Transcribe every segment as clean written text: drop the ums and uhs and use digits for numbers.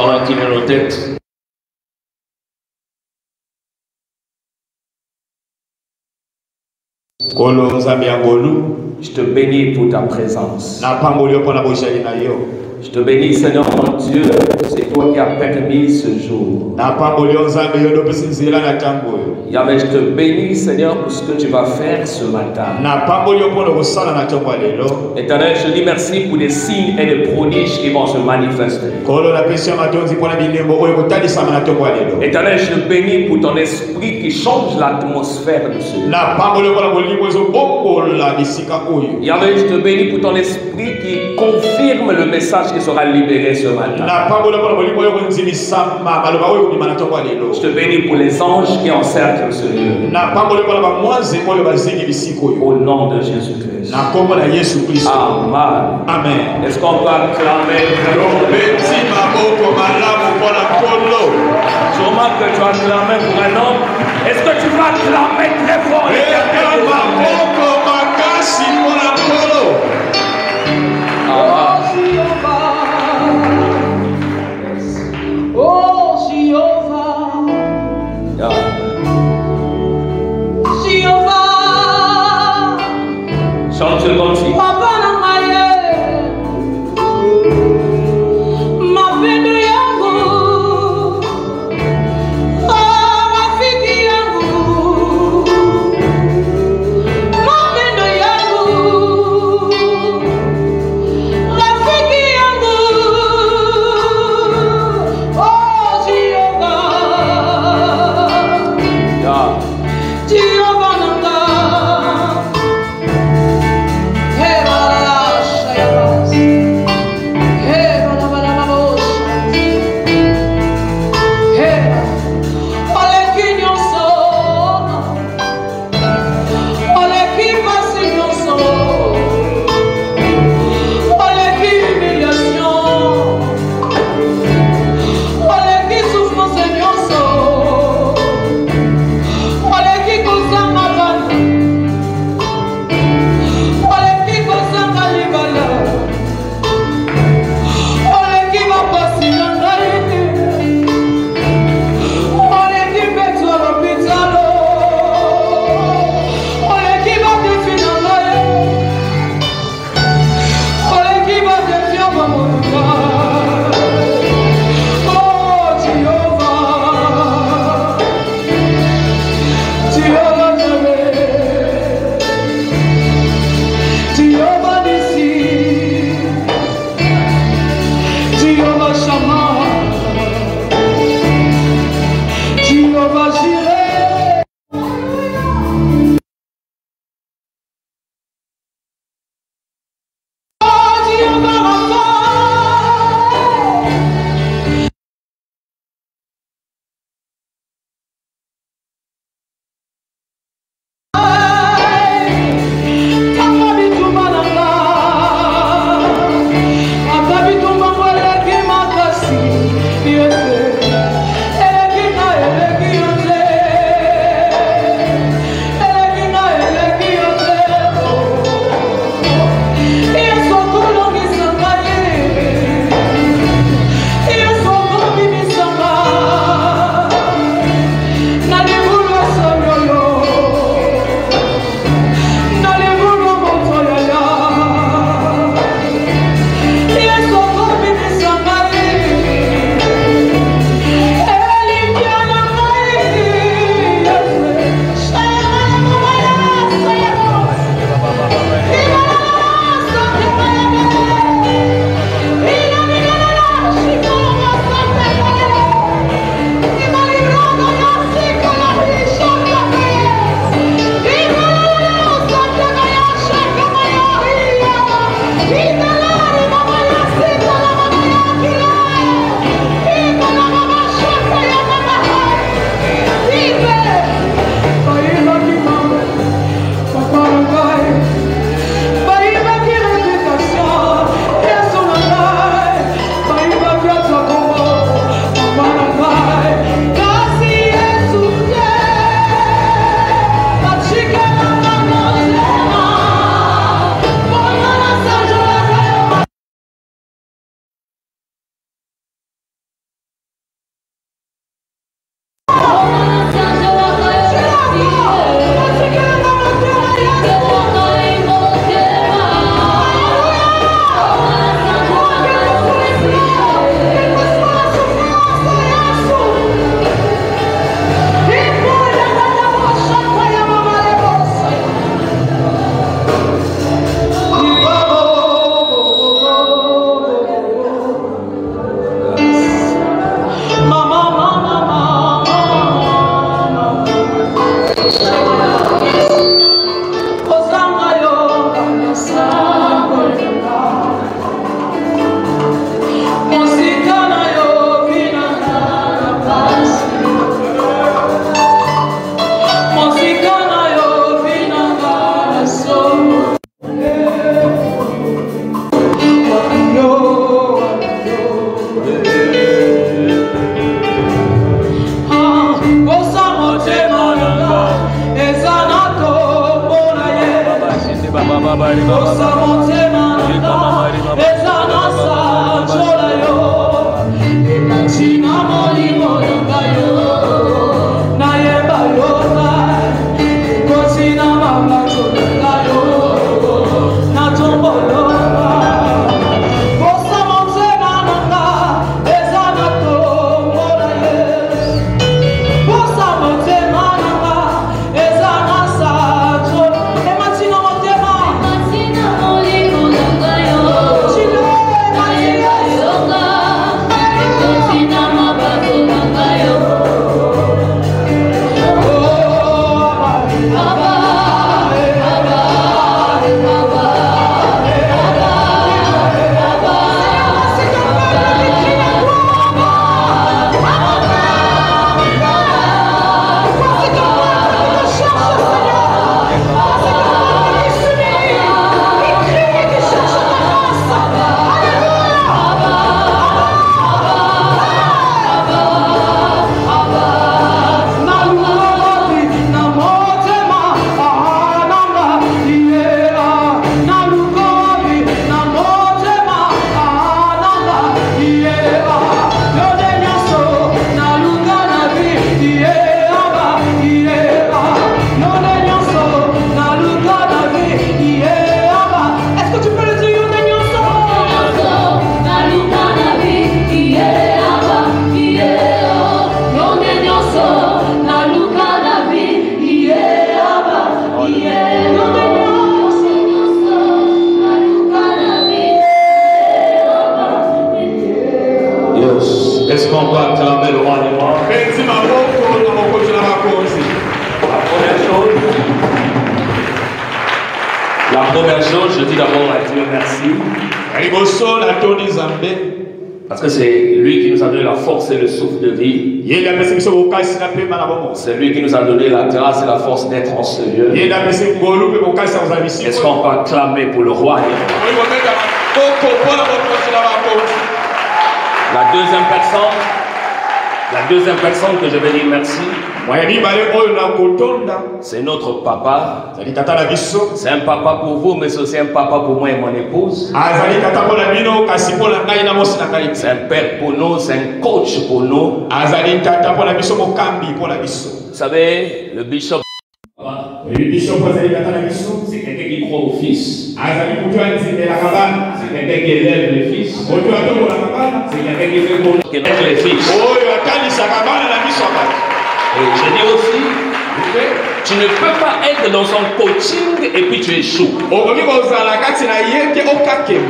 Mettons incliné nos têtes. Je te bénis pour ta présence. Je te bénis, Seigneur mon Dieu, c'est toi qui as permis ce jour. Yahweh, je te bénis, Seigneur, pour ce que tu vas faire ce matin. Éternel, je te dis merci pour les signes et les prodiges qui vont se manifester. Éternel, je te bénis pour ton esprit qui change l'atmosphère de ce lieu. Yahweh, je te bénis pour ton esprit qui confirme le message qui sera libéré ce matin. Je te bénis pour les anges qui encerclent ce lieu. Au nom de Jésus-Christ. Amen. Amen. Est-ce qu'on peut acclamer? Je remarque que tu as acclamé pour un homme. Est-ce que tu vas acclamer très fort? Oh Jéhovah, Jéhovah, chante comme si. Est-ce qu'on peut acclamer le roi des rois? La première chose, je dis d'abord à Dieu merci. Parce que c'est lui qui nous a donné la force et le souffle de vie. C'est lui qui nous a donné la grâce et la force d'être en ce lieu. Est-ce qu'on peut acclamer pour le roi des rois? La deuxième personne que je vais dire merci, c'est notre papa. C'est un papa pour vous, mais c'est aussi un papa pour moi et mon épouse. C'est un père pour nous, c'est un coach pour nous. Vous savez, le bishop, c'est quelqu'un qui croit au fils. C'est quelqu'un qui élève les fils. C'est quelqu'un qui fait pour les fils. Et je dis aussi, tu ne peux pas être dans son coaching et puis tu échoues.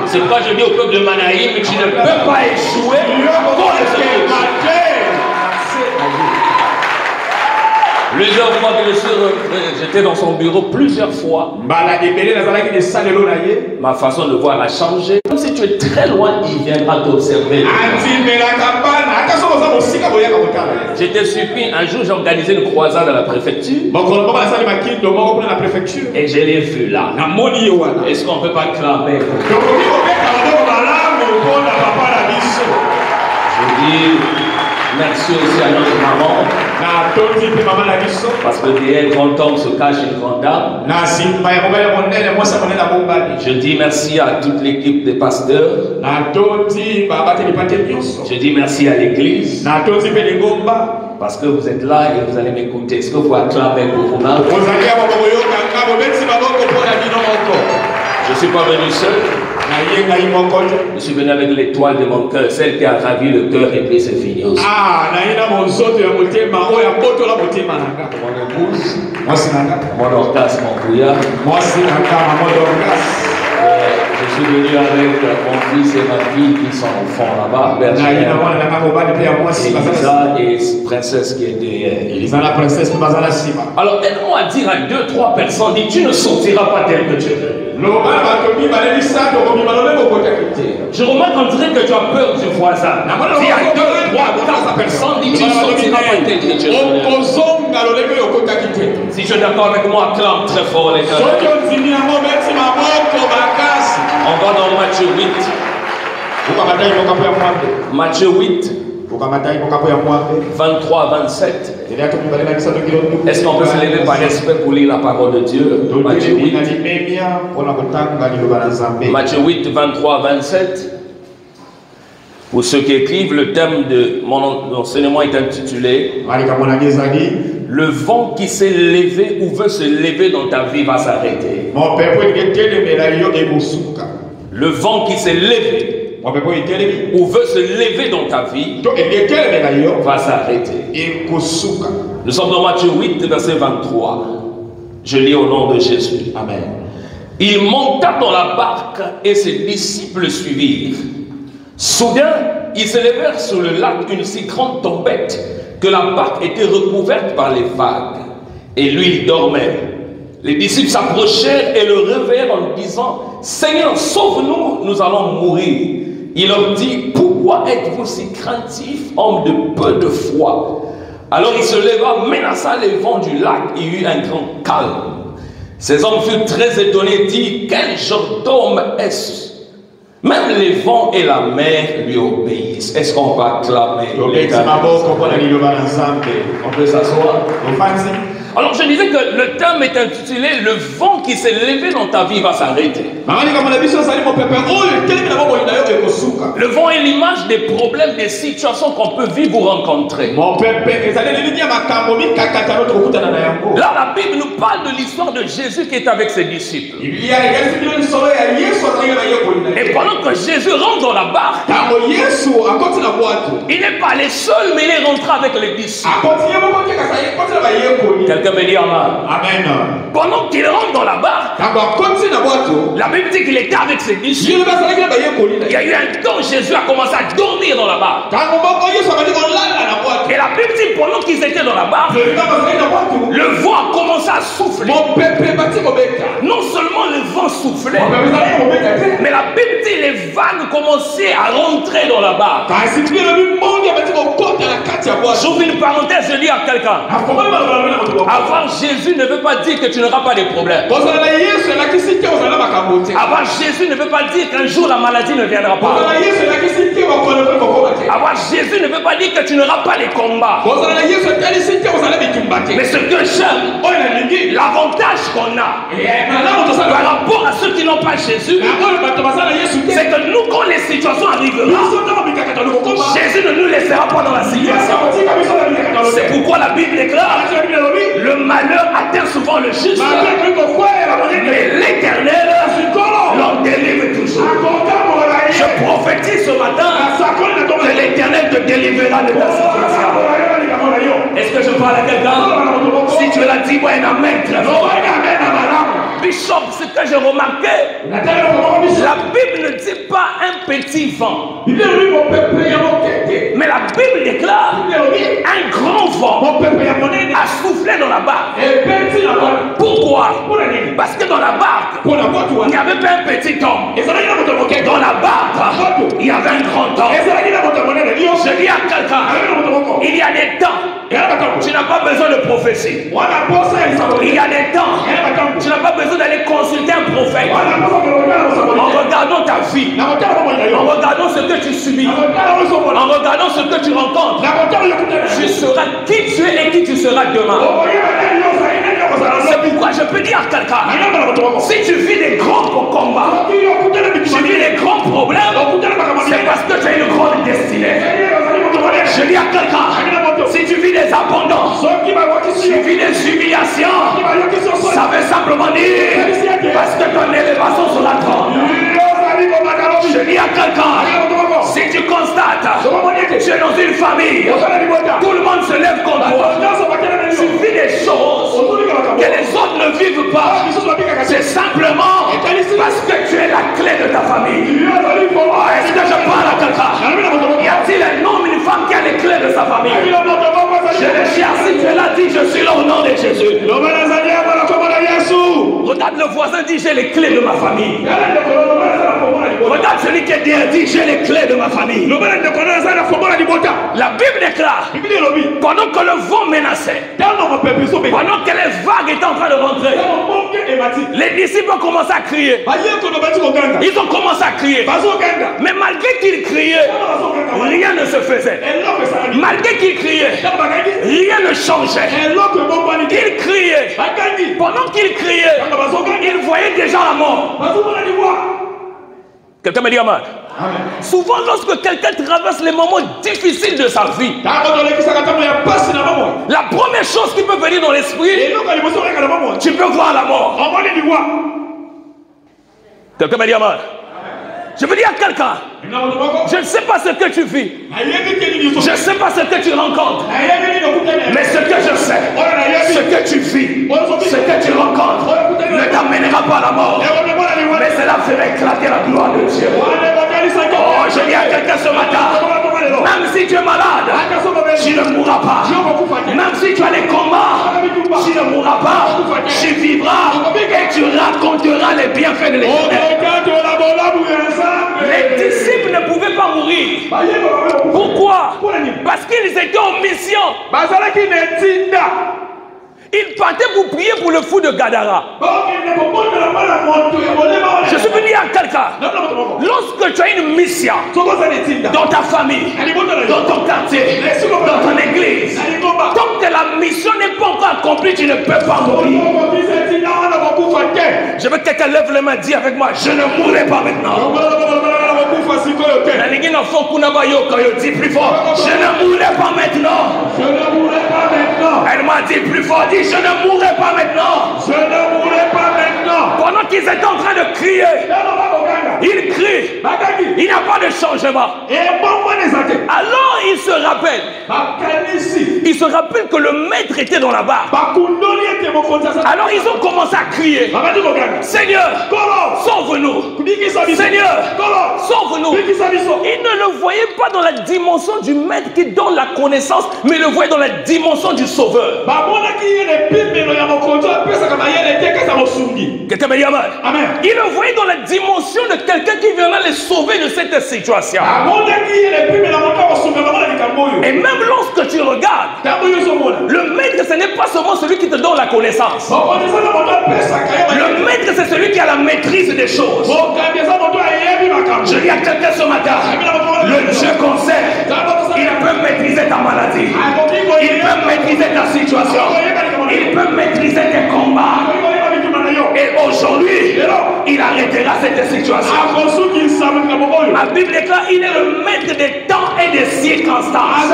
C'est pourquoi je dis au peuple de Manaïm, tu ne peux pas échouer pour le plusieurs fois, bien sûr, j'étais dans son bureau plusieurs fois. Ma façon de voir a changé. Comme si tu es très loin, il viendra t'observer. J'étais surpris. Un jour, j'ai organisé une croisade à la préfecture. Et je l'ai vu là. Est-ce qu'on ne peut pas clamer? Je dis merci aussi à notre maman. Parce que derrière un grand homme se cache une grande dame. Je dis merci à toute l'équipe des pasteurs. Je dis merci à l'église. Parce que vous êtes là et vous allez m'écouter. Est-ce que vous acclamez pour vous-même? Je ne suis pas venu seul. Je suis venu avec l'étoile de mon cœur, celle qui a ravi le cœur et puis c'est fini aussi. Mon épouse, mon orgasme, mon couillard. Je suis venu avec mon fils et ma fille qui sont au fond là-bas. Et princesse qui est derrière. Alors aide-moi à dire à 2-3 personnes, dis, tu ne sortiras pas tel que tu es venu. Je remarque qu'on dirait que tu as peur du voisin. Dis à 2-3 personnes, dis, tu ne sortiras pas tel que tu es venu. Si tu es d'accord avec moi, acclame très fort les gars. On va dans Matthieu 8. Matthieu 8. 23, 27. Est-ce qu'on peut se lever par respect pour lire la parole de Dieu? Matthieu 8. Matthieu 8, 23, 27. Pour ceux qui écrivent, le thème de mon enseignement est intitulé « Le vent qui s'est levé ou veut se lever dans ta vie va s'arrêter. » Le vent qui s'est levé ou veut se lever dans ta vie va s'arrêter. Nous sommes dans Matthieu 8, verset 23. Je lis au nom de Jésus. Amen. Il monta dans la barque et ses disciples suivirent. Soudain, ils se levèrent sur le lac une si grande tempête que la barque était recouverte par les vagues. Et lui, il dormait. Les disciples s'approchèrent et le réveillèrent en disant « Seigneur, sauve-nous, nous allons mourir. » Il leur dit « Pourquoi êtes-vous si craintifs, hommes de peu de foi ?» Alors il se leva, menaça les vents du lac et eut un grand calme. Ces hommes furent très étonnés et dirent « Quel genre d'homme est-ce ? Même les vents et la mer lui obéissent. » Est-ce qu'on va acclamer? On peut s'asseoir. Alors je disais que le thème est intitulé « Le vent qui s'est levé dans ta vie va s'arrêter ». Le vent est l'image des problèmes, des situations qu'on peut vivre ou rencontrer. Là, la Bible nous parle de l'histoire de Jésus qui est avec ses disciples. Et pendant que Jésus rentre dans la barque, il n'est pas allé seul, mais il est rentré avec les disciples. Quelqu'un me dit Amen. Pendant qu'il rentre dans la barque, la Bible dit qu'il était avec ses disciples. Il y a eu un temps où Jésus a commencé à dormir dans la barque. Et la Bible dit pendant qu'ils étaient dans la barque, le vent a commencé à souffler. Non seulement le vent soufflait, mais la Bible dit les vagues commençaient à rentrer dans la barque. J'ouvre une parenthèse, je dis à quelqu'un. Avoir Jésus ne veut pas dire que tu n'auras pas de problèmes. Avoir Jésus ne veut pas dire qu'un jour la maladie ne viendra pas. Avoir Jésus ne veut pas dire que tu n'auras pas les combats. Mais ce que j'aime, l'avantage qu'on a par rapport à ceux qui n'ont pas Jésus, c'est que nous, quand les situations arriveront, Jésus ne nous laissera pas dans la situation. C'est pourquoi la Bible déclare: le malheur atteint souvent le juste, mais l'Éternel l'en délivre toujours. Je prophétise ce matin que l'Éternel te délivrera de ta situation. Est-ce que je parle à quelqu'un? Si tu l'as dit, moi un amen très fort. Bishop, ce que j'ai remarqué, la Bible ne dit pas un petit vent, mais la Bible déclare un grand vent a soufflé dans la barque. Pourquoi? Parce que dans la barque, il n'y avait pas un petit homme. Dans la barque, il y avait un grand homme. Je dis à quelqu'un, il y a des temps, tu n'as pas besoin de prophétie. Il y a des temps, tu n'as pas besoin d'aller consulter un prophète. En regardant ta vie, en regardant ce que tu subis, en regardant ce que tu rencontres, tu seras qui tu es et qui tu seras demain. C'est pourquoi je peux dire à quelqu'un, si tu vis des grands combats, tu vis des grands problèmes, c'est parce que tu as une grande destinée. Je dis à quelqu'un, si tu vis des abondances, tu vis des humiliations, ça veut simplement dire parce que ton élévation sera grande. Je dis à quelqu'un, si tu constates, tu es dans une famille, tout le monde se lève contre toi, tu vis des choses que les autres ne vivent pas, c'est simplement parce que tu es la clé de ta famille. Est-ce que je parle à quelqu'un? Y a-t-il un homme, une femme qui a les clés de sa famille? Je le cherche, si tu es là, dis je suis là au nom de Jésus. Regarde le voisin, dis j'ai les clés de ma famille. Regarde celui qui est derrière, dit j'ai les clés de ma famille. La Bible déclare, pendant que le vent menaçait, pendant que les vagues étaient en train de rentrer, les disciples ont commencé à crier. Ils ont commencé à crier. Mais malgré qu'ils criaient, rien ne se faisait. Malgré qu'ils criaient, rien ne changeait. Ils criaient. Pendant qu'ils criaient, ils voyaient déjà la mort. Quelqu'un me dit amen. Souvent, lorsque quelqu'un traverse les moments difficiles de sa vie, la première chose qui peut venir dans l'esprit, tu peux voir la mort. Quelqu'un me dit amen. Je veux dire à quelqu'un, je ne sais pas ce que tu vis, je ne sais pas ce que tu rencontres, mais ce que je sais, ce que tu vis, ce que tu rencontres ne t'amènera pas à la mort, mais cela fera éclater la gloire de Dieu. Oh, je dis à quelqu'un ce matin, même si tu es malade, tu ne mourras pas. Même si tu as les combats, tu ne mourras pas. Tu vivras et tu raconteras les bienfaits de l'Éternel. Les disciples ne pouvaient pas mourir. Pourquoi? Parce qu'ils étaient en mission. Ils partaient pour prier pour le fou de Gadara. Je suis venu à quelqu'un. Lorsque tu as une mission dans ta famille, dans ton quartier, dans ton église, tant que la mission n'est pas encore accomplie, tu ne peux pas mourir. Je veux que quelqu'un lève les mains et dise avec moi, je ne mourrai pas maintenant. Dis plus fort, je ne mourrai pas maintenant. Je ne mourrai pas maintenant. Elle m'a dit plus fort, dit je ne mourrai pas maintenant. Je ne mourrai pas maintenant. Pendant qu'ils étaient en train de crier, ils crient, il n'y a pas de changement. Alors ils se rappellent. Ils se rappellent que le maître était dans la barre. Alors ils ont commencé à crier, Seigneur, sauve-nous. Seigneur, sauve-nous. Ils ne le voyaient pas dans la dimension du maître qui donne la connaissance, mais le voyaient dans la dimension du sauveur. Quelqu'un me dit amen. Ils le voyaient dans la dimension de quelqu'un qui viendra les sauver de cette situation. Et même lorsque tu regardes, le maître ce n'est pas seulement celui qui te donne la connaissance. Le maître c'est celui qui a la maîtrise des choses. Je dis à quelqu'un ce matin, le Dieu qu'on sert, il peut maîtriser ta maladie, il peut maîtriser ta situation, il peut maîtriser tes combats. Et aujourd'hui, il arrêtera cette situation. La Bible déclare qu'il est le maître des temps et des circonstances.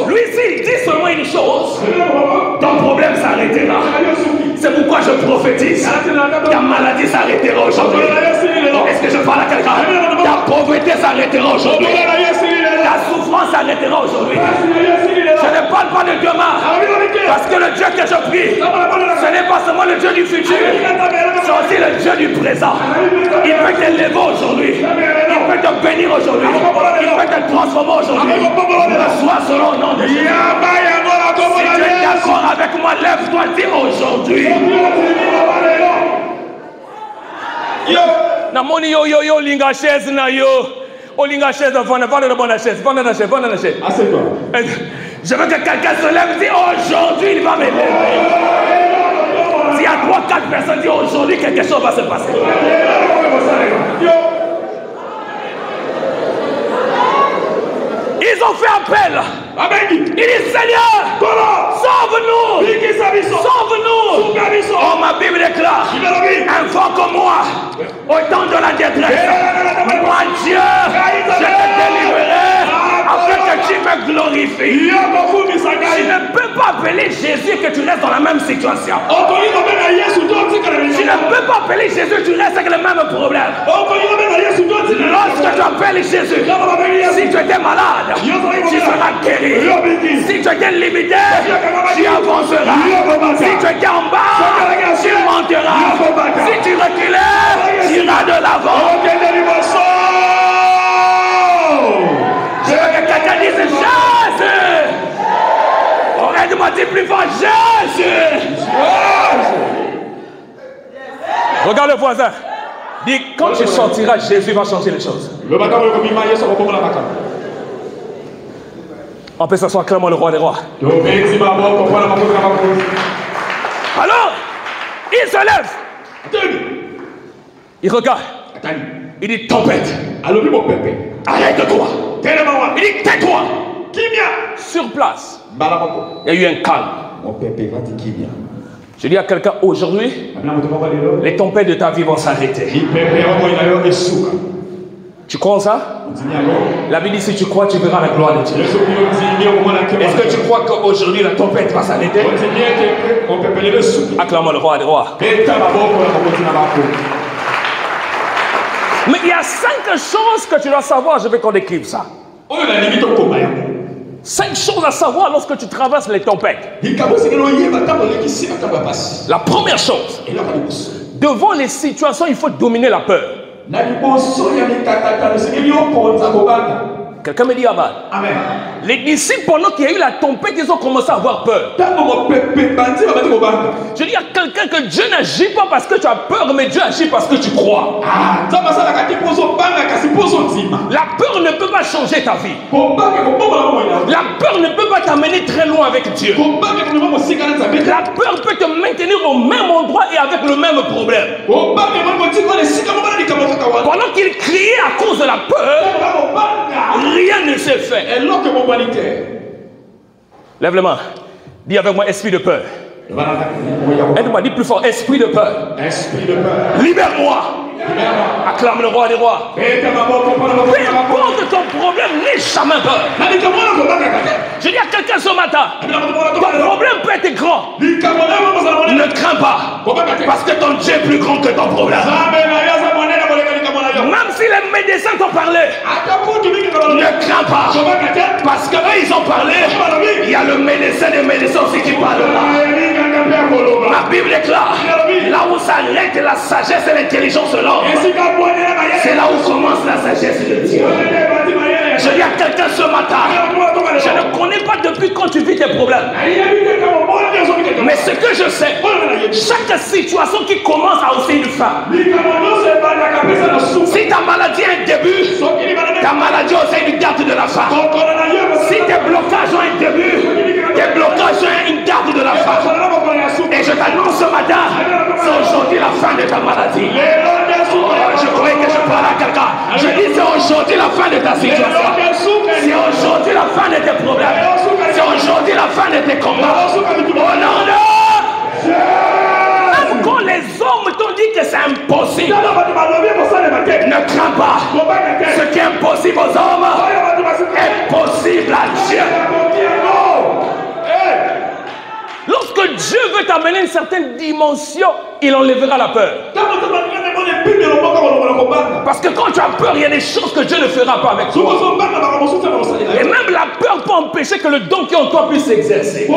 Lui, s'il dit seulement une chose, ton problème s'arrêtera. C'est pourquoi je prophétise. Ta maladie s'arrêtera aujourd'hui. Est-ce que je parle à quelqu'un? Ta pauvreté s'arrêtera aujourd'hui. Ta souffrance s'arrêtera aujourd'hui. Je ne parle pas de demain. Parce que le Dieu que je prie, ce n'est pas seulement le Dieu du futur, c'est aussi le Dieu du présent. Il peut t'élever aujourd'hui. Il peut te bénir aujourd'hui. Il peut te transformer aujourd'hui. Reçois selon le nom de Jésus. Si tu es d'accord avec moi, lève-toi et dis aujourd'hui. Namoni yo yo yo linga chaise na yo. O linga chaise vendre la bonne chaise, vendre la chaise. Assieds-toi. Je veux que quelqu'un se lève et dit aujourd'hui il va m'élever. S'il y a 3-4 personnes qui disent aujourd'hui quelque chose va se passer. Ils ont fait appel. Il dit Seigneur, sauve-nous. Sauve-nous. Oh, ma Bible déclare, invoque moi au temps de la détresse. Moi Dieu, je te délivrerai afin que tu me glorifies. Tu ne peux pas appeler Jésus et que tu restes dans la même situation. Tu ne peux pas appeler Jésus, tu restes avec le même problème. Lorsque tu appelles Jésus, si tu étais malade, tu seras guéri. Si tu étais limité, tu avanceras. Si tu étais en bas, tu monteras. Si tu reculais, tu iras de l'avant. Je veux que quelqu'un dise Jésus. Arrête-moi, dis plus fort Jésus. Regarde le voisin. Dis, quand tu sortiras, Jésus va changer les choses. On peut s'asseoir, clamant le roi des rois. Alors, il se lève. Il regarde. Il dit, tempête. Arrête-toi. Il dit, tais-toi. Sur place, il y a eu un calme. Je dis à quelqu'un aujourd'hui, les tempêtes de ta vie vont s'arrêter. Tu crois en ça? La Bible dit, si tu crois, tu verras la gloire de Dieu. Est-ce que tu crois qu'aujourd'hui la tempête va s'arrêter? Acclame le roi des rois. Mais il y a 5 choses que tu dois savoir. Je veux qu'on écrive ça. 5 choses à savoir lorsque tu traverses les tempêtes. La première chose, devant les situations, il faut dominer la peur. Quelqu'un me dit amen. Amen. Les disciples, pendant qu'il y a eu la tempête, ils ont commencé à avoir peur. Je dis à quelqu'un que Dieu n'agit pas parce que tu as peur, mais Dieu agit parce que tu crois. La peur ne peut pas changer ta vie. La peur ne peut pas t'amener très loin avec Dieu. La peur peut te maintenir au même endroit et avec le même problème. Pendant qu'il criait à cause de la peur, rien ne s'est fait. Lève les mains. Dis avec moi, esprit de peur. Aide-moi, dis plus fort, esprit de peur. Libère-moi. Acclame le roi des rois. Peu importe ton problème, n'aie jamais peur. Je dis à quelqu'un ce matin, ton problème peut être grand. Ne crains pas, parce que ton Dieu est plus grand que ton problème. Même si les médecins t'ont parlé, ne crains pas, parce qu'eux ils ont parlé. Il y a le médecin des médecins aussi qui parle là. La Bible est claire. Là où s'arrête la sagesse et l'intelligence de l'homme, c'est là où commence la sagesse de Dieu. Je dis à quelqu'un ce matin, je ne connais pas depuis quand tu vis tes problèmes. Mais ce que je sais, chaque situation qui commence a aussi une fin. Si ta maladie a un début, ta maladie a aussi une date de la fin. Si tes blocages ont un début, tes blocages ont une date de la fin. Et je t'annonce ce matin, c'est aujourd'hui la fin de ta maladie. Je croyais que je parlais à quelqu'un. Je dis c'est aujourd'hui la fin de ta situation. C'est aujourd'hui la fin de tes problèmes. C'est aujourd'hui la fin de tes combats. Oh non, non! Même quand les hommes t'ont dit que c'est impossible, ne crains pas. Ce qui est impossible aux hommes est possible à Dieu. Lorsque Dieu veut t'amener une certaine dimension, il enlèvera la peur. Parce que quand tu as peur, il y a des choses que Dieu ne fera pas avec toi. Et même la peur peut empêcher que le don qui est en toi puisse s'exercer.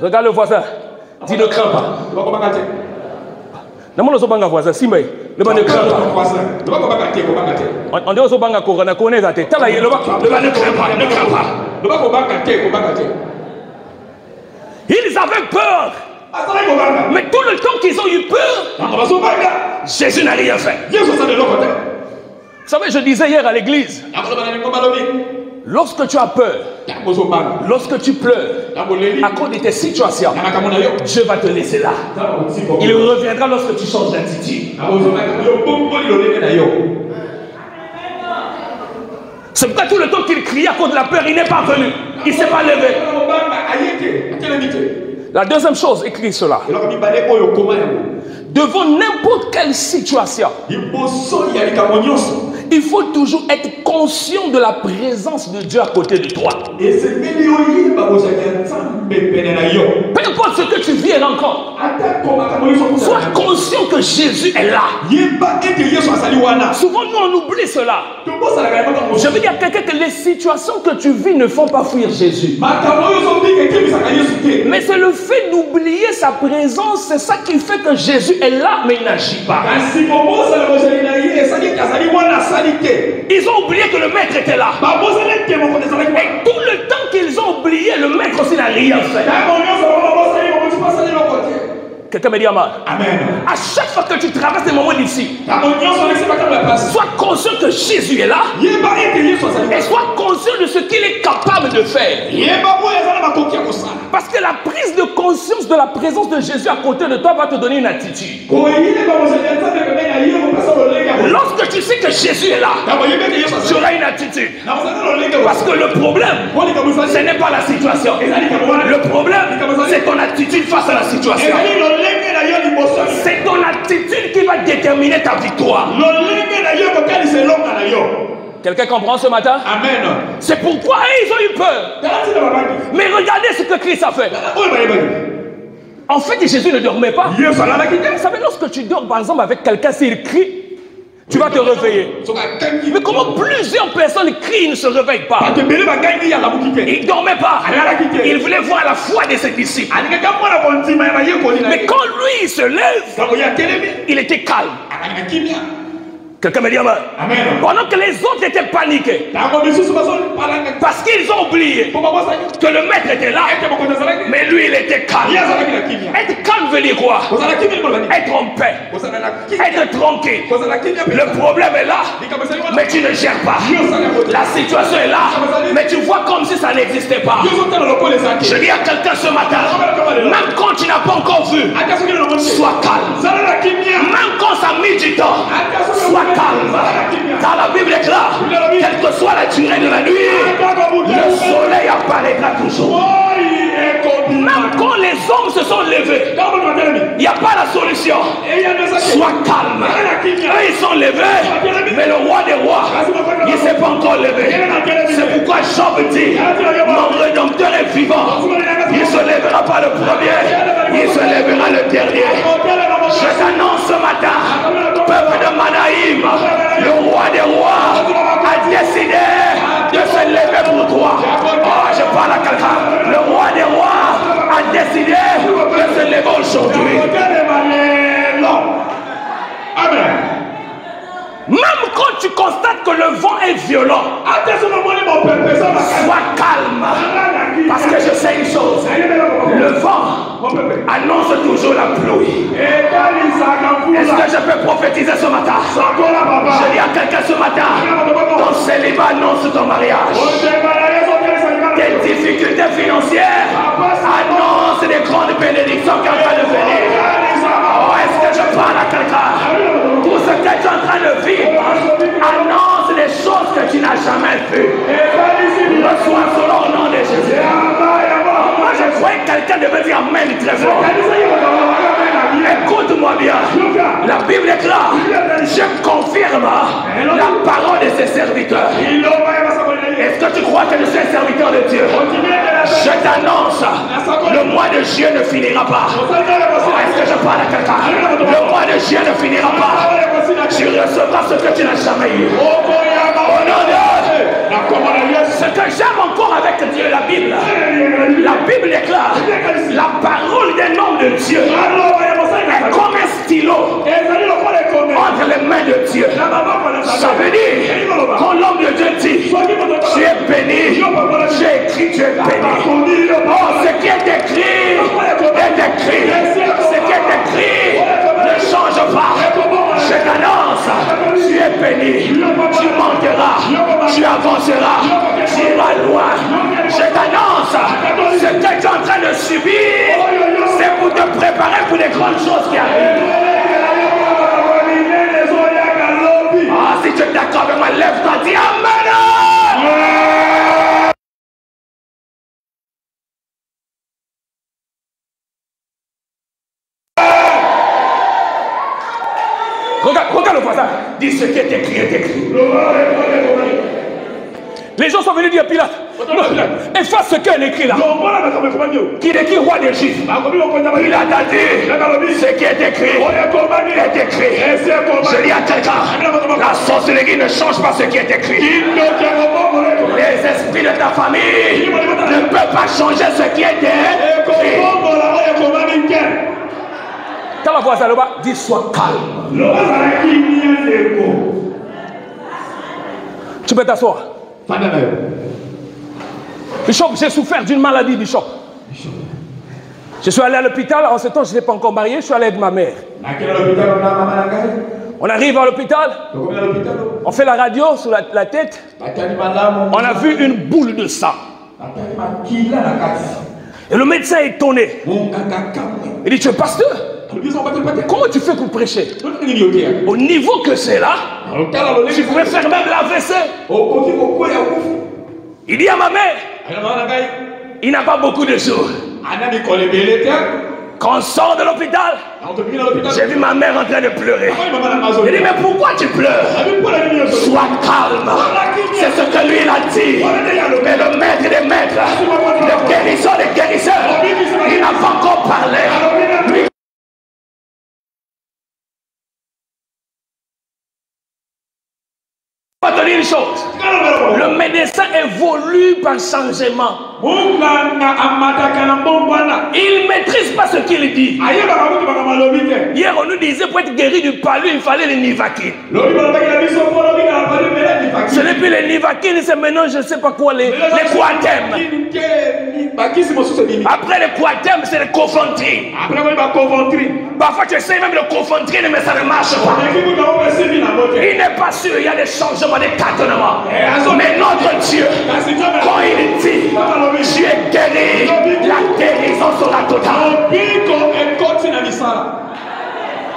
Regarde le voisin. Dis ne crains pas. Namona zobanga voisin simay le ba ne crains pas. On dit zobanga corona connaît te tala le ba ne crains pas, ne crains pas. Le ba kobanga te. Ils avaient peur. Mais tout le temps qu'ils ont eu peur, Jésus n'a rien fait. Vous savez, je disais hier à l'église, lorsque tu as peur, lorsque tu pleures à cause de tes situations, Dieu va te laisser là. Il reviendra lorsque tu changes d'attitude. C'est pourquoi tout le temps qu'il criait à cause de la peur, il n'est pas venu. Il ne s'est pas levé. La deuxième chose, écris cela. Devant n'importe quelle situation, il faut toujours être conscient de la présence de Dieu à côté de toi. Peu importe ce que tu vis et rencontres, sois conscient que Jésus est là. Souvent nous on oublie cela. Je veux dire à quelqu'un que les situations que tu vis ne font pas fuir Jésus. Mais c'est le fait d'oublier sa présence, c'est ça qui fait que Jésus est là mais il n'agit pas. Ils ont oublié que le maître était là. Et tout le temps qu'ils ont oublié, le maître aussi n'a rien fait. Quelqu'un me dit Amen. Amen. À chaque fois que tu traverses des moments difficiles, sois conscient que Jésus est là et sois conscient de ce qu'il est capable de faire. Parce que la prise de conscience de la présence de Jésus à côté de toi va te donner une attitude. Lorsque tu sais que Jésus est là, tu auras une attitude. Parce que le problème, ce n'est pas la situation. Le problème, c'est ton attitude face à la situation. C'est ton attitude qui va déterminer ta victoire. Quelqu'un comprend ce matin? Amen. C'est pourquoi ils ont eu peur. Mais regardez ce que Christ a fait. En fait, Jésus ne dormait pas. Vous savez, lorsque tu dors par exemple avec quelqu'un, s'il crie, tu vas te réveiller. Mais comment plusieurs personnes crient, ne se réveillent pas? Il ne dormait pas. Il voulait voir la foi de ses disciples. Mais quand lui il se lève, il était calme. Quelqu'un me dit Amen. Pendant que les autres étaient paniqués, parce qu'ils ont oublié que le maître était là, mais lui il était calme. Être calme veut dire quoi? Être en paix, être tranquille. Le problème est là, mais tu ne gères pas. La situation est là, mais tu vois comme si ça n'existait pas. Je dis à quelqu'un ce matin, même quand tu n'as pas encore vu, sois calme. Même quand ça a mis du temps, sois calme. Dans la Bible est là, quelle que soit la durée de la nuit, le soleil apparaîtra toujours. Même quand les hommes se sont levés, il n'y a pas la solution. Sois calme. Eux ils sont levés, mais le roi des rois, il ne s'est pas encore levé. C'est pourquoi Job dit, mon rédempteur est vivant. Il ne se lèvera pas le premier, il se lèvera le dernier. Je t'annonce ce matin, peuple de Manaïm, le roi des rois a décidé de se lever pour toi. Oh, je parle à quelqu'un. Le roi des rois a décidé de se lever aujourd'hui. Amen. Même quand tu constates que le vent est violent, sois calme. Parce que je sais une chose, le vent annonce toujours la pluie. Est-ce que je peux prophétiser ce matin? Je dis à quelqu'un ce matin, ton célibat annonce ton mariage. Tes difficultés financières annoncent des grandes bénédictions qui sont en train de venir. Oh, est-ce que je parle à quelqu'un? Tout ce que tu es en train de vivre annonce des choses que tu n'as jamais vues. Reçois cela au nom de Jésus. Moi je croyais que quelqu'un devait dire Amen très fort. Écoute-moi bien. La Bible est là. Je confirme la parole de ses serviteurs. Est-ce que tu crois que je suis un serviteur de Dieu? Je t'annonce, le mois de juillet ne finira pas. Est-ce que je parle à quelqu'un? Le mois de juillet ne finira pas. Tu recevras ce que tu n'as jamais eu. Au nom de Dieu. Ce que j'aime encore avec Dieu, la Bible est claire. La parole d'un homme de Dieu est comme un stylo entre les mains de Dieu. Ça veut dire, quand l'homme de Dieu dit, tu es béni, j'ai écrit, tu es béni. Oh, ce qui est écrit est écrit. Ce qui est écrit ne change pas. Je t'annonce, tu es béni, tu monteras, tu avanceras, tu iras loin. Je t'annonce, ce que tu es en train de subir, c'est pour te préparer pour les grandes choses qui arrivent. Ah, si tu es d'accord avec moi, lève-toi, dis Amen. Regarde le voisin, dis ce qui est écrit est écrit. Les gens sont venus dire à Pilate, efface ce qui est écrit là. Qui est écrit roi d'Égypte. Il a dit, ce qui est écrit est écrit. Je dis à quelqu'un, la sorcellerie ne change pas ce qui est écrit. Les esprits de ta famille ne peuvent pas changer ce qui est écrit. Quand la voix là-bas, dis sois calme. Tu peux t'asseoir. Bishop, j'ai souffert d'une maladie, Bishop. Je suis allé à l'hôpital, en ce temps je n'étais pas encore marié, je suis allé avec ma mère. On arrive à l'hôpital, on fait la radio sur la tête, on a vu une boule de sang. Et le médecin est étonné. Il dit, tu es pasteur? Comment tu fais pour prêcher? Au niveau que c'est là, tu pourrais faire même l'AVC. Il dit à ma mère, il n'a pas beaucoup de jours. Quand on sort de l'hôpital, j'ai vu ma mère en train de pleurer. Il dit, mais pourquoi tu pleures? Sois calme. C'est ce que lui il a dit. Mais le maître des maîtres, le guérisseur des guérisseurs, il n'a pas encore parlé. Lui, je vais te dire une chose. Le médecin évolue par changement. Il ne maîtrise pas ce qu'il dit. Hier, on nous disait pour être guéri du palu, il fallait les Nivaquine. Ce n'est plus les Nivaquine, c'est maintenant je ne sais pas quoi, les Quatem. Après les Quatem, c'est les Coventrine. Parfois tu essaies même le Coventrine, mais ça ne marche pas. Il n'est pas sûr, il y a des changements, des tâtonnements. Mais notre Dieu, quand il dit, tu es guéri, la guérison sera totale.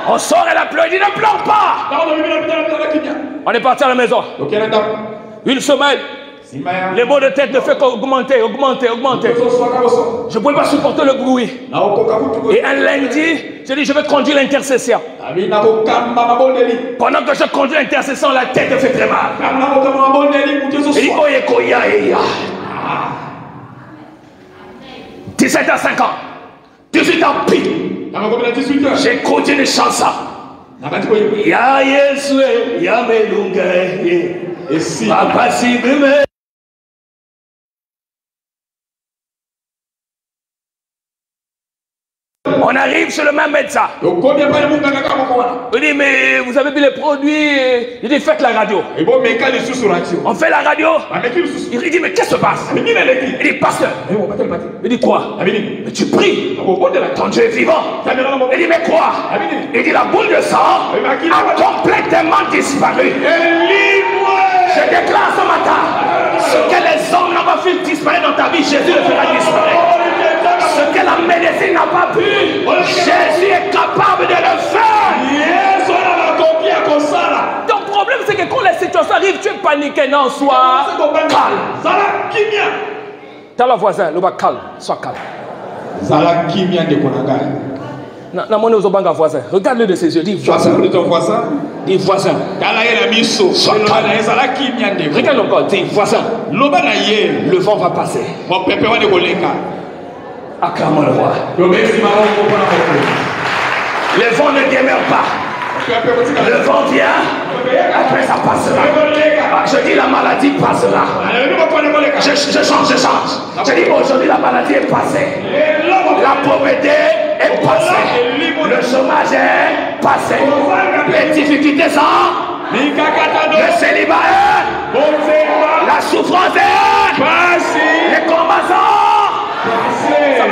On sort et la pleure, il dit ne pleure pas. On est parti à la maison. Une semaine, les maux de tête ne font qu'augmenter. Je ne pouvais pas supporter le bruit. Et un lundi, j'ai dit je vais conduire l'intercession. Pendant que je conduis l'intercession, la tête me fait très mal. Il dit oye koya eya. 17 à 5 ans, 18 ans pile. J'ai continué de chanter ça. Ya Yesu, ya melunga, papa si bime. On arrive chez le même médecin. Il dit, mais vous avez vu les produits? Il dit, faites la radio. On fait la radio. Il dit, mais qu'est-ce qui se passe? Il dit, pasteur. Il dit, quoi? Mais tu pries. Ton Dieu est vivant. Il dit, mais quoi? Il dit, la boule de sang a complètement disparu. Je déclare ce matin, ce que les hommes n'ont pas fait disparaître dans ta vie, Jésus le fera disparaître. Ce que la médecine n'a pas pu, Jésus est capable de le faire. Ton problème, c'est que quand les situations arrivent, tu es paniqué. Non, sois calme. T'as le voisin, le bas calme, sois calme. Regarde-le de ses yeux, dis voisin. Dis voisin. Sois calme. Regarde encore, dis voisin. Le vent va passer. Acclamons le roi. Le vent ne demeure pas. Le vent vient, après ça passera. Je dis la maladie passera. Je change. Je dis aujourd'hui la maladie est passée. La pauvreté est passée. Le chômage est passé. Les difficultés sont. Le célibat est. La souffrance est. Les combats sont.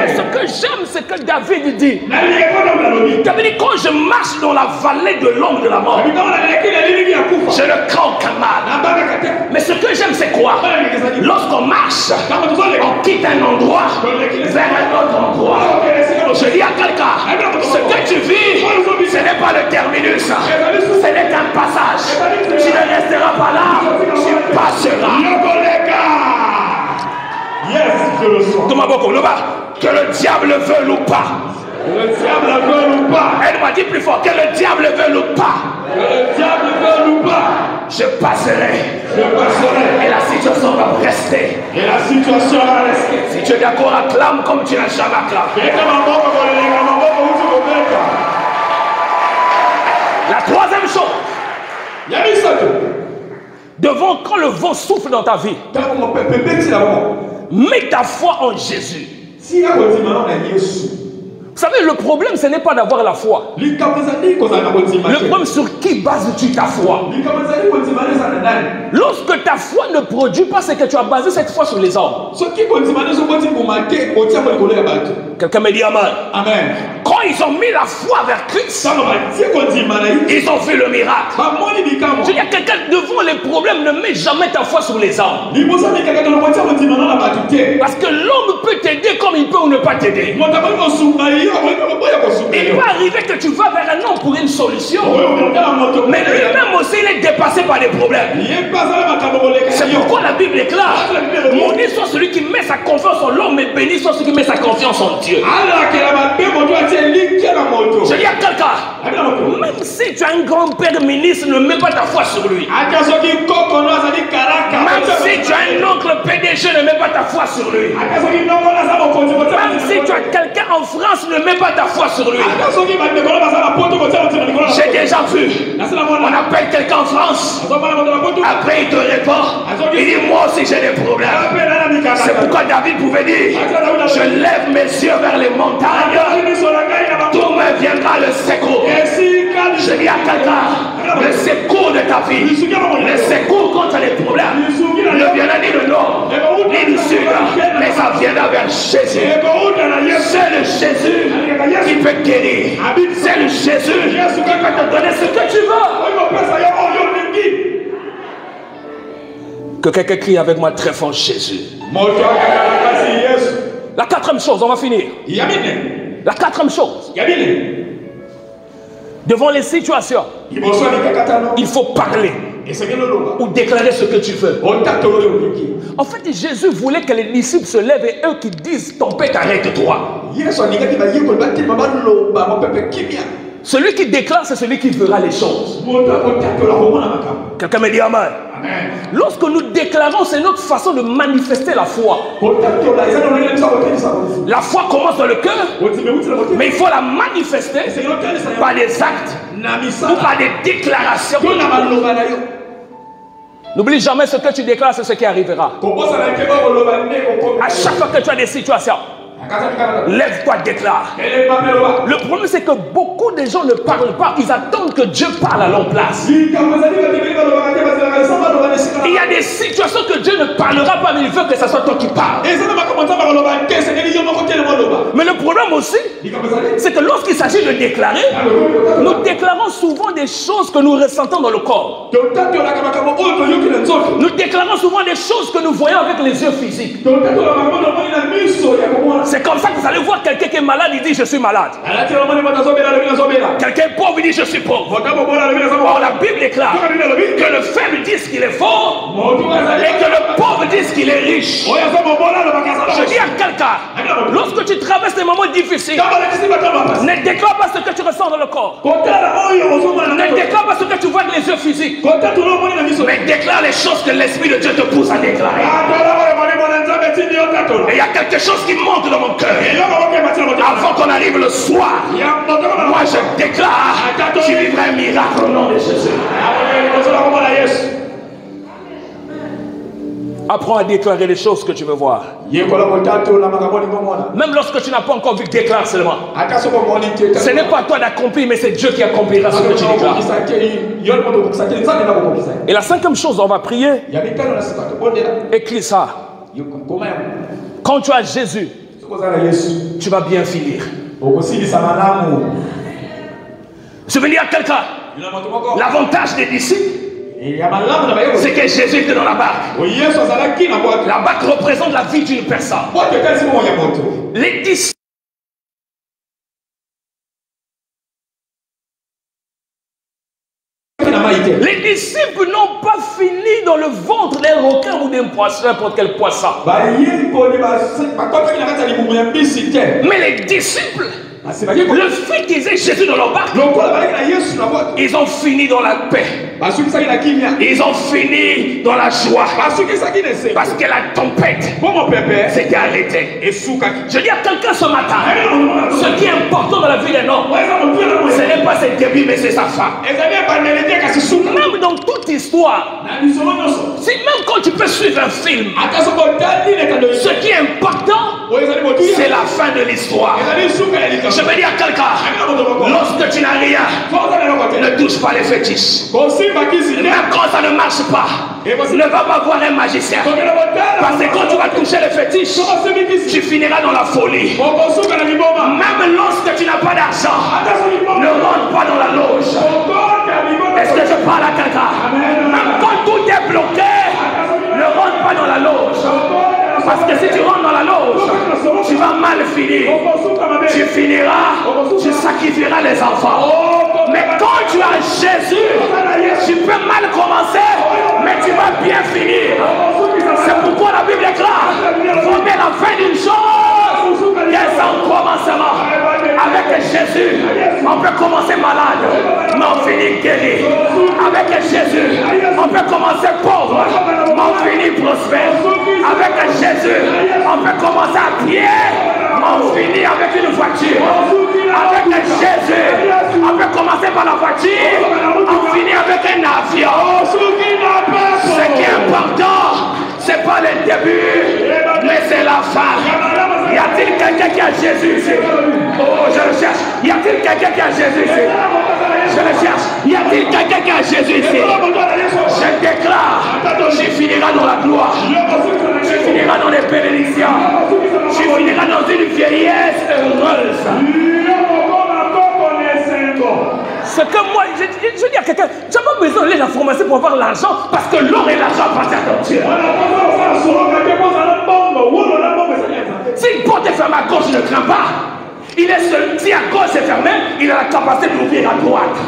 Ce que j'aime, c'est que David dit. David dit, quand je marche dans la vallée de l'ombre de la mort, je ne crains aucun mal. Mais ce que j'aime, c'est quoi? Lorsqu'on marche, on quitte un endroit vers un autre endroit. Je dis à quelqu'un, ce que tu vis, ce n'est pas le terminus, ce n'est qu'un passage. Tu ne resteras pas là, tu passeras. Yes, je le sens. Que le diable veuille ou pas. Que le diable veuille ou pas. Elle m'a dit plus fort, que le diable veuille ou pas. Que le diable veuille ou pas. Je passerai. Et la situation va rester. Si tu es d'accord, acclame comme tu n'as jamais acclamé. La troisième chose. Devant, quand le vent souffle dans ta vie, mets ta foi en Jésus. Vous savez, le problème, ce n'est pas d'avoir la foi. Le problème, sur qui bases-tu ta foi? Lorsque ta foi ne produit pas, c'est que tu as basé cette foi sur les hommes. Quelqu'un me dit amen. Amen. Quand ils ont mis la foi vers Christ, ils ont fait le miracle. Je dis à quelqu'un, devant les problèmes, ne mets jamais ta foi sur les hommes. Parce que l'homme peut t'aider comme il peut ou ne pas t'aider. Il peut arriver que tu vas vers un homme pour une solution. Mais lui-même aussi, il est dépassé par des problèmes. C'est pourquoi la Bible est claire. Maudit soit celui qui met sa confiance en l'homme, mais béni soit celui qui met sa confiance en Dieu. Je dis à quelqu'un, même si tu as un grand-père ministre, ne mets pas ta foi sur lui. Même si tu as un oncle PDG, ne mets pas ta foi sur lui. Même si tu as quelqu'un en France, ne mets pas ta foi sur lui. J'ai déjà vu, on appelle quelqu'un en France, après il te répond, il dit moi aussi j'ai des problèmes. C'est pourquoi David pouvait dire, je lève mes yeux vers les montagnes, tout me viendra le secours. Je dis à quelqu'un, le secours de ta vie, le secours contre les problèmes, ne viendra ni du nord, ni du sud, mais ça viendra vers Jésus. C'est le Jésus qui peut guérir. C'est le Jésus qui peut te donner ce que tu veux. Que quelqu'un crie avec moi très fort Jésus. La quatrième chose, on va finir. La quatrième chose. Devant les situations, il faut parler ou déclarer ce que tu veux. En fait, Jésus voulait que les disciples se lèvent et eux qui disent tempête, arrête-toi. Celui qui déclare, c'est celui qui verra les choses. Quelqu'un me dit amen. Lorsque nous déclarons, c'est notre façon de manifester la foi. La foi commence dans le cœur, mais il faut la manifester par des actes ou par des déclarations. N'oublie jamais ce que tu déclares, c'est ce qui arrivera. À chaque fois que tu as des situations, lève-toi, déclare. Le problème, c'est que beaucoup de gens ne parlent pas. Ils attendent que Dieu parle à leur place. Il y a des situations que Dieu ne parlera pas, mais il veut que ce soit toi qui parles. Mais le problème aussi, c'est que lorsqu'il s'agit de déclarer, nous déclarons souvent des choses que nous ressentons dans le corps. Nous déclarons souvent des choses que nous voyons avec les yeux physiques. C'est comme ça que vous allez voir quelqu'un qui est malade, il dit je suis malade. Quelqu'un pauvre, il dit je suis pauvre. Or la Bible déclare que le faible dise qu'il est fort et que le pauvre dise qu'il est riche. Je dis à quelqu'un, lorsque tu traverses des moments difficiles, ne déclare pas ce que tu ressens dans le corps. Ne déclare pas ce que tu vois avec les yeux physiques. Mais déclare les choses que l'Esprit de Dieu te pousse à déclarer. Et il y a quelque chose qui monte dans mon cœur. Avant qu'on arrive le soir, moi je déclare, tu vivras un miracle au nom de Jésus. Apprends à déclarer les choses que tu veux voir. Même lorsque tu n'as pas encore vu, déclare seulement. Ce n'est pas toi d'accomplir, mais c'est Dieu qui accomplira ce que tu déclares. Et la cinquième chose, on va prier. Écris ça. Quand tu as Jésus, tu vas bien finir. Je veux dire à quelqu'un, l'avantage des disciples, c'est que Jésus était dans la barque. La barque représente la vie d'une personne. Les disciples n'ont pas fini dans le ventre d'un requin ou d'un poisson, n'importe quel poisson. Mais les disciples, le fait qu'ils aient Jésus dans leur barque, ils ont fini dans la paix. Ils ont fini dans la joie. Parce que la tempête s'était arrêtée. Je dis à quelqu'un ce matin, ce qui est important dans la vie d'un homme, ce n'est pas ses débuts, mais c'est sa fin. Même dans toute histoire, si même quand tu peux suivre un film, ce qui est important, c'est la fin de l'histoire. Je veux dire à quelqu'un, lorsque tu n'as rien, ne Ne touche pas les fétiches. Même quand ça ne marche pas, ne va pas voir un magicien. Parce que quand tu vas toucher les fétiches, tu finiras dans la folie. Même lorsque tu n'as pas d'argent, ne rentre pas dans la loge. Est-ce que je parle à quelqu'un? Même quand tout est bloqué, ne rentre pas dans la loge. Parce que si tu rentres dans la loge, tu vas mal finir. Tu finiras, tu sacrifieras les enfants. Mais quand tu as Jésus, tu peux mal commencer, mais tu vas bien finir. C'est pourquoi la Bible déclare, vaut mieux la fin d'une chose qu'un sans commencement. Avec Jésus, on peut commencer malade, mais on finit guéri. Avec Jésus, on peut commencer pauvre, mais on finit prospère. Avec Jésus, on peut commencer à pied, mais on finit avec une voiture. Avec Jésus, on peut commencer par la voiture, on finit avec un avion. Ce qui est important, c'est pas le début, mais c'est la fin. Y a-t-il quelqu'un qui a Jésus ici? Oh, je le cherche. Y a-t-il quelqu'un qui a Jésus ici? Je le cherche. Y a-t-il quelqu'un qui a Jésus ici? Je déclare, tu finiras dans la gloire. Tu finiras dans les bénédictions. Tu finiras dans une vieillesse heureuse. Ce que moi, je dis à quelqu'un, tu n'as pas besoin de l'information pour avoir l'argent, parce que l'or et l'argent appartiennent à Dieu. Si une porte est fermée à gauche, ne crains pas. Il est seul. Si à gauche est fermée, il a la capacité d'ouvrir à droite.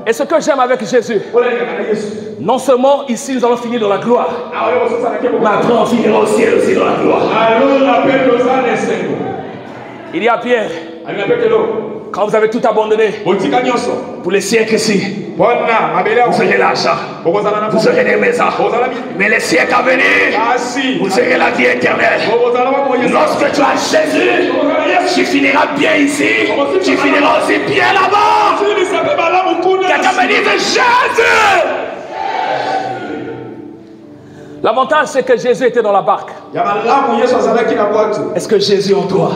Et ce que j'aime avec Jésus, non seulement ici nous allons finir dans la gloire, mais après on finira au ciel aussi dans la gloire. Il y a Pierre. Quand vous avez tout abandonné pour les siècles-ci, vous aurez l'argent, vous aurez les maisons, mais les siècles à venir, vous aurez la vie éternelle. Lorsque tu as Jésus, tu finiras bien ici, tu finiras aussi bien là-bas. Quelqu'un me dit Jésus. L'avantage c'est que Jésus était dans la barque. Est-ce que Jésus est en toi?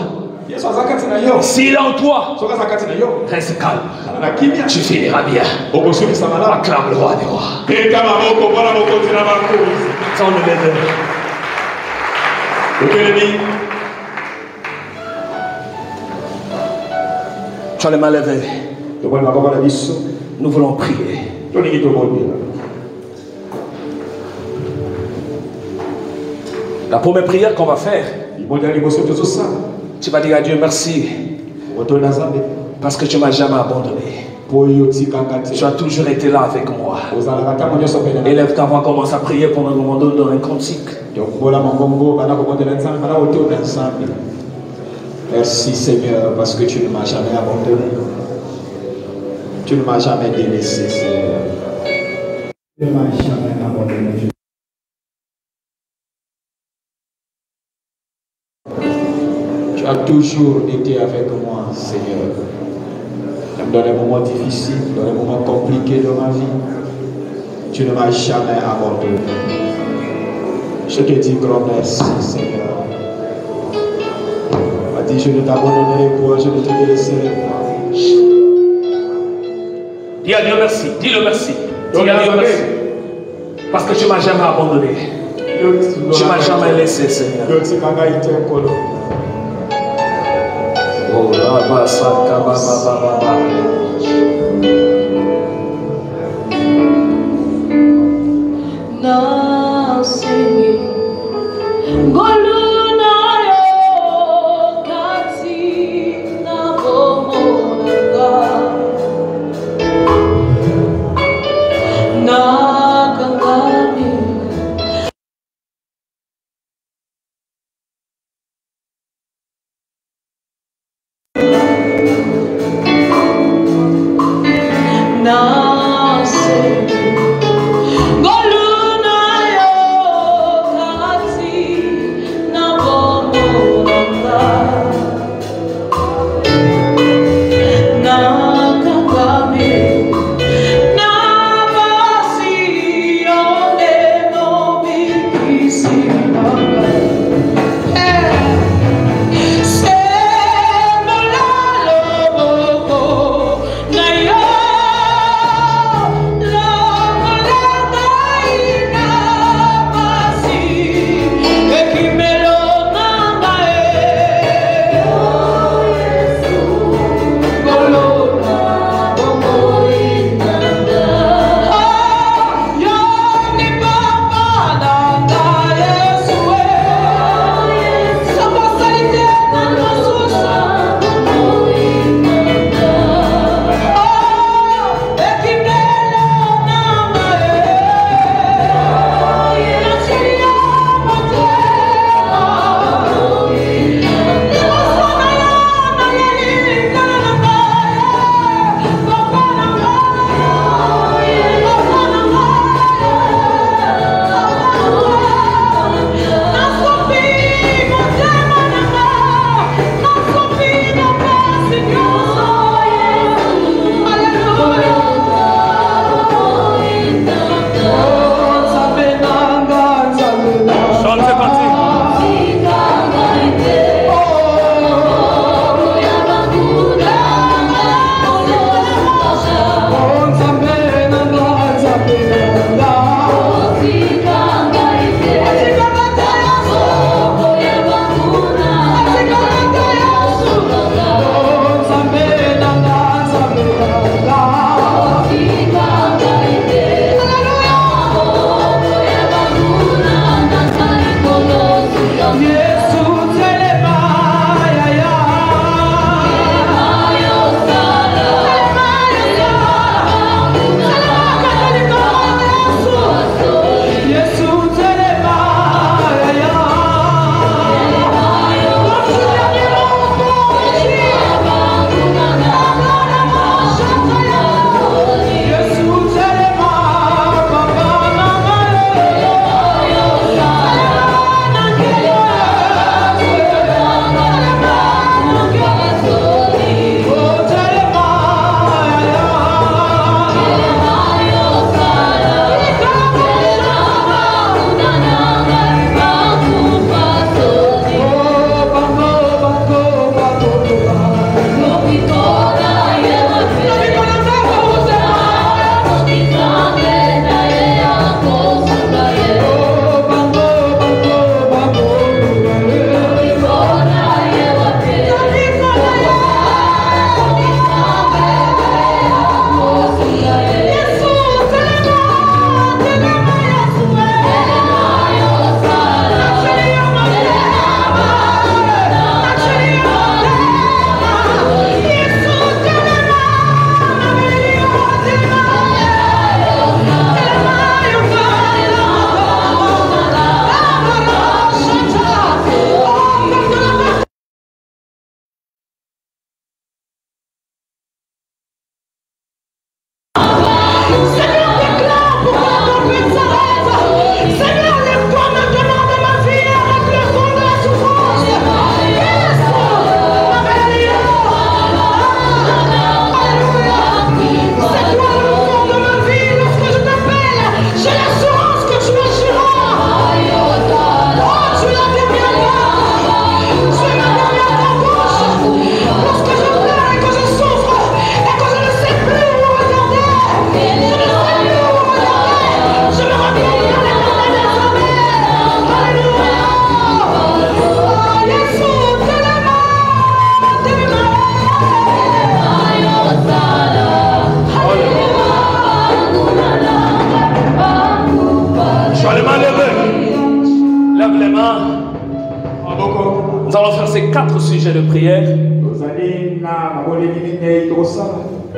S'il est en toi, reste calme. Tu finiras bien. Acclame le roi des rois. Sans le lever. Tu as les mains levées. Nous voulons prier. La première prière qu'on va faire, tu vas dire à Dieu merci parce que tu ne m'as jamais abandonné. Tu as toujours été là avec moi. Élève-toi, on va commencer à prier pendant un moment donné dans un cantique. Merci Seigneur parce que tu ne m'as jamais abandonné. Tu ne m'as jamais délaissé Seigneur. Tu ne m'as jamais abandonné. Tu as toujours été avec moi, Seigneur. Dans les moments difficiles, dans les moments compliqués de ma vie, tu ne m'as jamais abandonné. Je te dis grand merci, Seigneur. Tu m'as dit, je ne t'abandonnerai point, je ne te délaisserai point. Dis à Dieu merci, dis-le merci. Dis à Dieu merci. Parce que tu ne m'as jamais abandonné. Tu ne m'as jamais laissé, Seigneur. Oh, là-bas, ça, Now singing, Goluna yo kati na bomonanga na kangani. Now singing, Goluna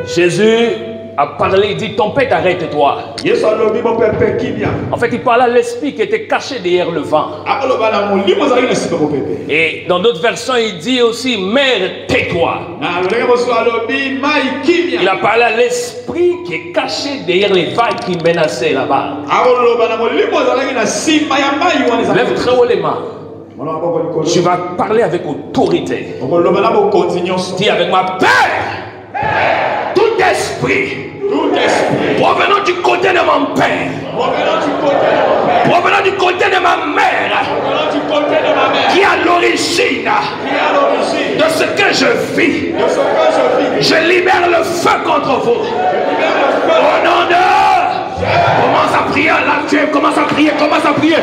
Jésus a parlé, il dit, tempête, arrête-toi. En fait, il parlait à l'esprit qui était caché derrière le vent. Et dans d'autres versions, il dit aussi, mer, tais-toi. Il a parlé à l'esprit qui est caché derrière les vagues qui menaçaient là-bas. Lève très haut les mains. Tu vas parler avec autorité. Dis avec moi, Père, tout esprit provenant du côté de mon père, provenant du côté de ma mère, qui est à l'origine de ce que je vis, je libère le feu contre vous. Au nom de... Commence à prier, là tu commence à prier, commence à prier.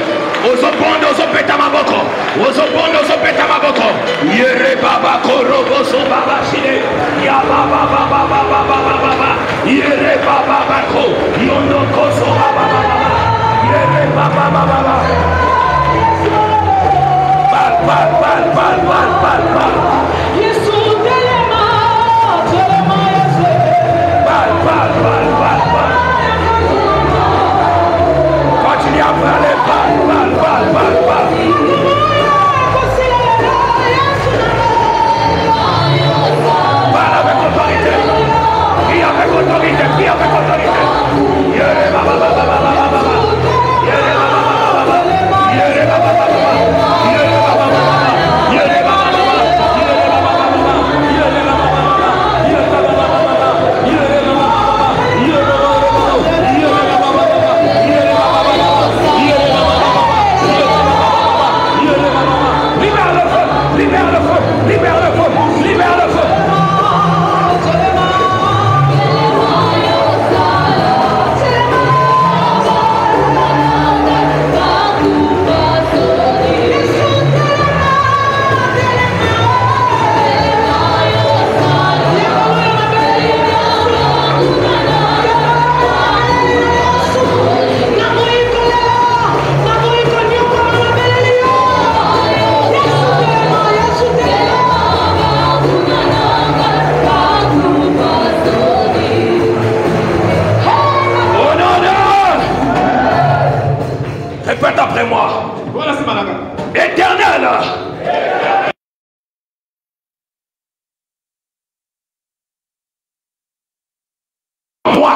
Ozobondo zopeta maboko, ozobondo zopeta maboko. Yere baba korobo so baba shide, ya baba baba baba baba baba. Yere baba bako, yondo koso baba baba. Yere baba baba baba. Bal bal bal bal bal bal bal. Yesu telema, telema Yesu. Bal bal bal bal bal. Continue à parler, parle. Parle avec autorité. Prie avec autorité, prie avec autorité. Yere baba baba baba baba. Yere baba baba baba. Yere baba baba baba. Yere baba baba baba. Yere baba baba baba. Yere baba baba baba. Yere baba baba baba. Yere baba baba baba. Yere baba baba baba. Yere baba baba baba. Libère le feu, libère le feu, libère le feu, libère le feu. Répète après moi. Éternel. Moi.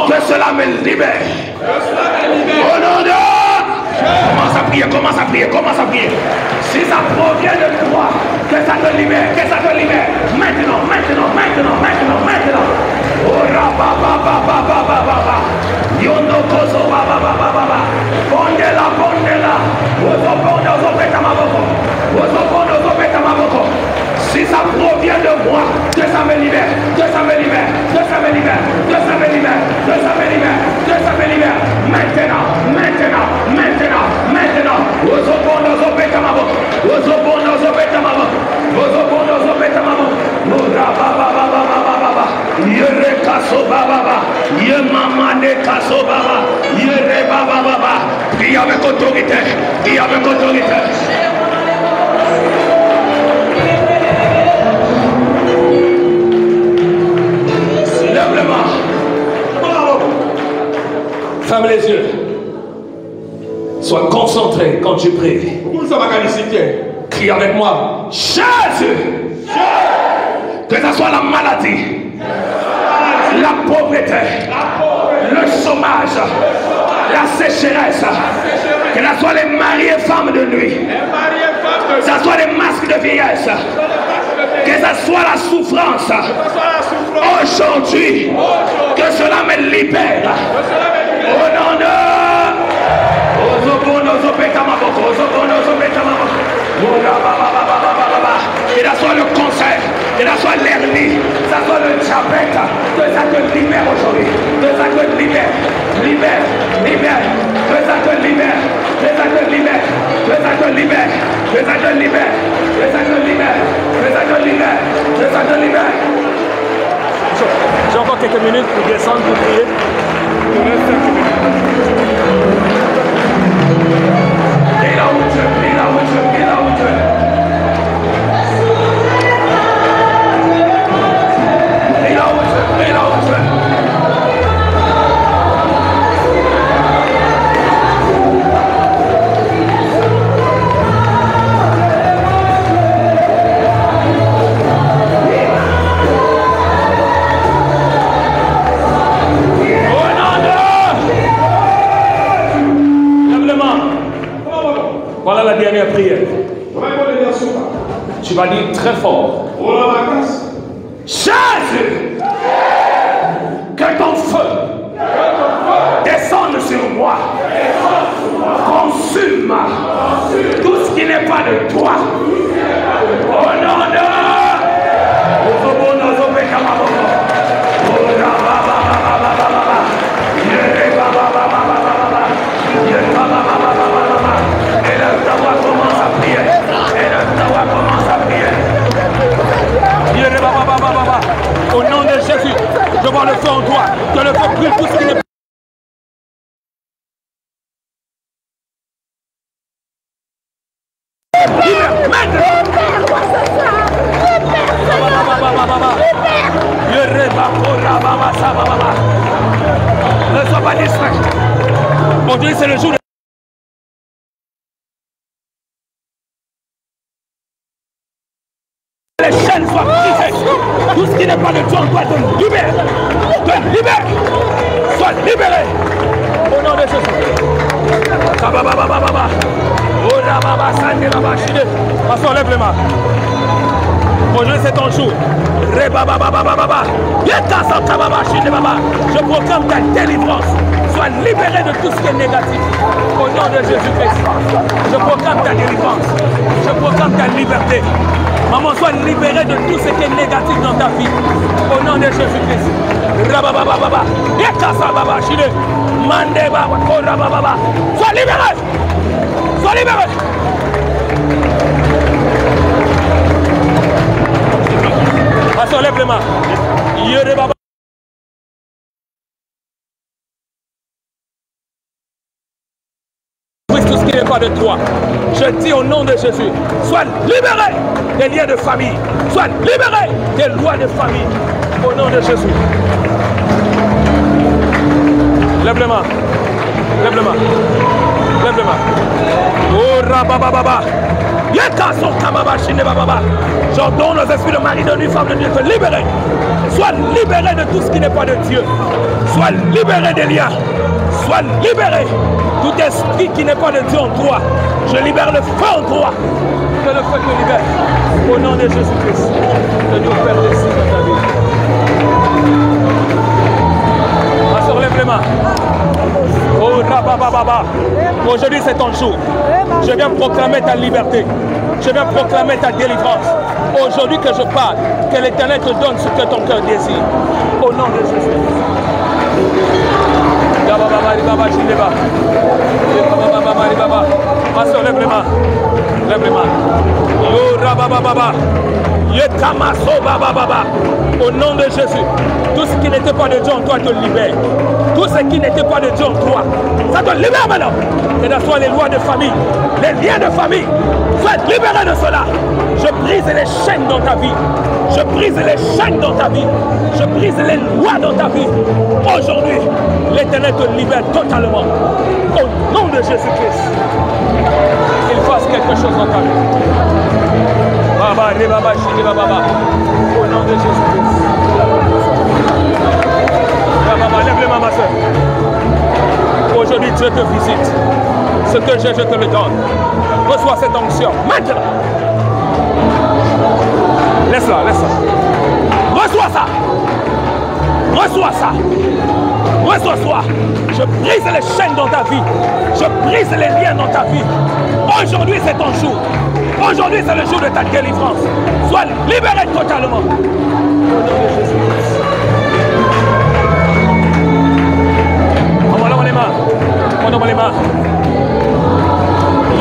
Que cela me libère. Au nom de... Commence à prier, commence à prier, commence à prier. Si ça provient de toi, que ça te libère, que ça te libère. Maintenant, maintenant, maintenant, maintenant, maintenant. Oh, rabababababababa. Yondo koso bababababa. Bondela, bondela. Ozobondo, ozopeta maboko. Ozobondo, ozopeta maboko. Si ça provient de moi, que ça me libère, que ça me libère, que ça me libère, que ça me libère, que ça me libère, que ça me libère. Maintenant, maintenant, maintenant, maintenant. Ozobondo, ozopeta maboko. Ozobondo, ozopeta maboko. Ozobondo, ozopeta maboko. Ora babababababa. Yere kaso bababa. Ye mama ne kaso baba. Yere babababa. Prie avec autorité. Prie avec autorité. Lève les mains. Ferme les yeux. Sois concentré quand tu pries. Crie avec moi. Jésus. Que ce soit la maladie, la pauvreté, le chômage, la sécheresse, que ce soit les maris et femmes de nuit, que ce soit les masques de vieillesse, que ce soit la souffrance, aujourd'hui, que cela me libère. Au nom de... Que ce soit le cancer, que ce soit l'hernie, que ce soit le diabète, que ça te libère aujourd'hui, que ça te libère, libère, libère, que ça te libère, que ça te libère, que ça te libère, que ça te libère, que ça te libère, que ça te libère, que ça te libère. J'ai encore quelques minutes pour descendre pour prier. Et là où tu es, et là où tu es, et là où tu es. Tu vas dire très fort. Jésus, que ton feu descende sur moi. Consume tout ce qui n'est pas de toi. Au nom de au nom de Jésus, je vois le feu en toi, que le feu brûle tout ce qui n'est pas. Ne sois pas distrait. Aujourd'hui, c'est le jour de... Les chaînes soient brisées. Tout ce qui n'est pas de toi doit te libérer. Te libérer. Sois libéré. Au nom de Jésus. Pasteur, lève les mains. Aujourd'hui, c'est ton jour. Je proclame ta délivrance. Sois libéré de tout ce qui est négatif. Au nom de Jésus-Christ. Je proclame ta délivrance. Je proclame ta liberté. Maman, sois libérée de tout ce qui est négatif dans ta vie. Au nom de Jésus-Christ. Sois libéré. Sois libéré. Pasteur, lève les mains. Tout ce qui n'est pas de toi. Je dis au nom de Jésus, sois libéré des liens de famille. Sois libéré des lois de famille. Au nom de Jésus. Lève les mains. Lève les mains. Lève les mains. Oh rabababa. J'ordonne aux esprits de mari, de nuit, femme de Dieu, te libérer. Sois libéré de tout ce qui n'est pas de Dieu. Sois libéré des liens. Sois libéré. Tout esprit qui n'est pas de Dieu en toi. Je libère le feu en toi. Que le feu te libère. Au nom de Jésus-Christ. Que Dieu Père décide dans ta vie. Pasteur, lève les mains. Oh rabababa. Aujourd'hui, c'est ton jour. Je viens proclamer ta liberté. Je viens proclamer ta délivrance. Aujourd'hui que je parle, que l'Éternel te donne ce que ton cœur désire. Au nom de Jésus. Pasteur, lève les mains. Lève les mains. Au nom de Jésus, tout ce qui n'était pas de Dieu en toi te libère. Tout ce qui n'était pas de Dieu en toi, ça te libère maintenant. Et dans soit les lois de famille, les liens de famille, sois libéré de cela. Je brise les chaînes dans ta vie. Je brise les chaînes dans ta vie. Je brise les lois dans ta vie. Aujourd'hui, l'Éternel te libère totalement. Au nom de Jésus-Christ, qu'il fasse quelque chose dans ta vie. Au nom de Jésus-Christ. Lève les mains, ma soeur. Aujourd'hui, Dieu te visite. Ce que j'ai, je te le donne. Reçois cette onction. Maintenant. Laisse-la, laisse-la. Reçois ça. Reçois ça. Reçois-toi. Je brise les chaînes dans ta vie. Je brise les liens dans ta vie. Aujourd'hui, c'est ton jour. Aujourd'hui, c'est le jour de ta délivrance. Sois libéré totalement. Au nom de Jésus-Christ. Envoie-moi les mains. Envoie-moi les mains.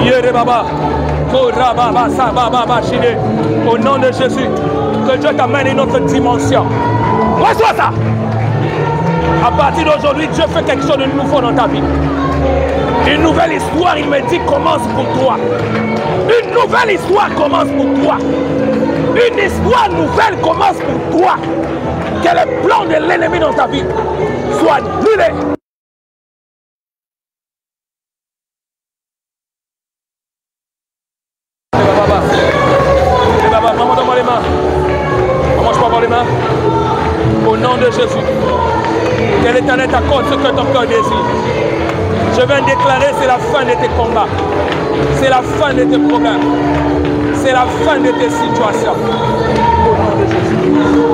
Yere Baba. Kora Baba, Saba Baba, Chine. Au nom de Jésus. Que Dieu t'amène une autre dimension. Reçois ça. À partir d'aujourd'hui, Dieu fait quelque chose de nouveau dans ta vie. Une nouvelle histoire, il me dit, commence pour toi. Une nouvelle histoire commence pour toi. Une histoire nouvelle commence pour toi. Que le plan de l'ennemi dans ta vie soit annulé. Maman, donne-moi les mains. Maman, je peux avoir les mains. Au nom de Jésus. Que l'Éternel t'accorde ce que ton cœur désire. Je viens déclarer, c'est la fin de tes combats. C'est la fin de tes problèmes. C'est la fin de tes situations. Au nom de Jésus.